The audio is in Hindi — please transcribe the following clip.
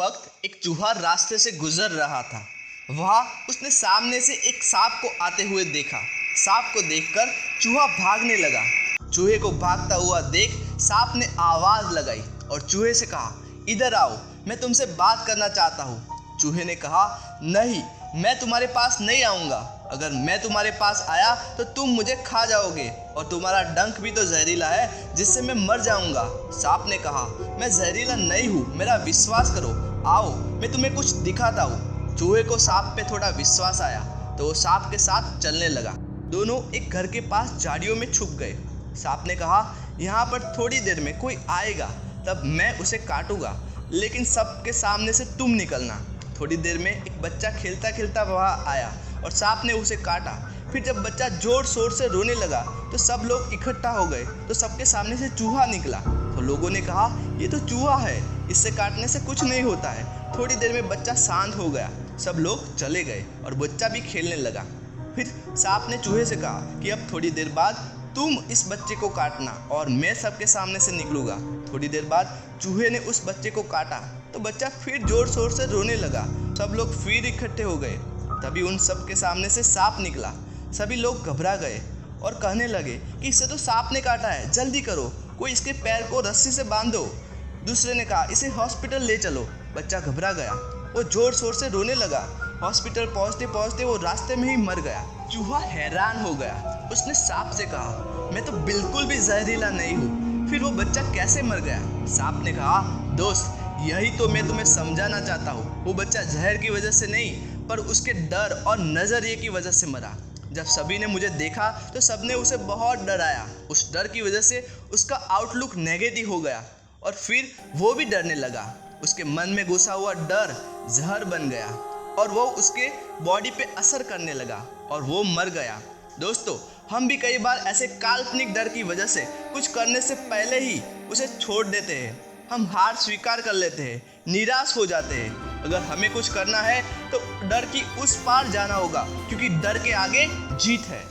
वक्त एक चूहा रास्ते से गुजर रहा था। वहाँ उसने सामने से एक सांप को आते हुए देखा। सांप को देखकर चूहा भागने लगा। चूहे को भागता हुआ देख सांप ने आवाज़ लगाई और चूहे से कहा, इधर आओ, मैं तुमसे बात करना चाहता हूँ। चूहे ने कहा, नहीं, मैं तुम्हारे पास नहीं आऊँगा। अगर मैं तुम्हारे पास आया तो तुम मुझे खा जाओगे और तुम्हारा डंक भी तो जहरीला है जिससे मैं मर जाऊँगा। सांप ने कहा, मैं जहरीला नहीं हूँ, मेरा विश्वास करो, आओ मैं तुम्हें कुछ दिखाता हूँ। चूहे को सांप पे थोड़ा विश्वास आया तो वो सांप के साथ चलने लगा। दोनों एक घर के पास झाड़ियों में छुप गए। सांप ने कहा, यहाँ पर थोड़ी देर में कोई आएगा, तब मैं उसे काटूंगा, लेकिन सबके सामने से तुम निकलना। थोड़ी देर में एक बच्चा खेलता खेलता वहाँ आया और सांप ने उसे काटा। फिर जब बच्चा जोर शोर से रोने लगा तो सब लोग इकट्ठा हो गए तो सबके सामने से चूहा निकला। तो लोगों ने कहा, ये तो चूहा है, इससे काटने से कुछ नहीं होता है। थोड़ी देर में बच्चा शांत हो गया, सब लोग चले गए और बच्चा भी खेलने लगा। फिर सांप ने चूहे से कहा कि अब थोड़ी देर बाद तुम इस बच्चे को काटना और मैं सबके सामने से निकलूंगा। थोड़ी देर बाद चूहे ने उस बच्चे को काटा तो बच्चा फिर जोर शोर से रोने लगा। सब लोग फिर इकट्ठे हो गए। तभी उन सब के सामने से सांप निकला। सभी लोग घबरा गए और कहने लगे कि इसे तो सांप ने काटा है, जल्दी करो, कोई इसके पैर को रस्सी से बांधो। दूसरे ने कहा, इसे हॉस्पिटल ले चलो। बच्चा घबरा गया, वो जोर शोर से रोने लगा। हॉस्पिटल पहुंचते पहुंचते वो रास्ते में ही मर गया। चूहा हैरान हो गया। उसने सांप से कहा, मैं तो बिल्कुल भी जहरीला नहीं हूँ, फिर वो बच्चा कैसे मर गया? सांप ने कहा, दोस्त, यही तो मैं तुम्हें समझाना चाहता हूँ। वो बच्चा जहर की वजह से नहीं, पर उसके डर और नज़रिए की वजह से मरा। जब सभी ने मुझे देखा तो सबने उसे बहुत डराया। उस डर की वजह से उसका आउटलुक नेगेटिव हो गया और फिर वो भी डरने लगा। उसके मन में घुसा हुआ डर जहर बन गया और वो उसके बॉडी पे असर करने लगा और वो मर गया। दोस्तों, हम भी कई बार ऐसे काल्पनिक डर की वजह से कुछ करने से पहले ही उसे छोड़ देते हैं। हम हार स्वीकार कर लेते हैं, निराश हो जाते हैं। अगर हमें कुछ करना है तो डर की उस पार जाना होगा, क्योंकि डर के आगे जीत है।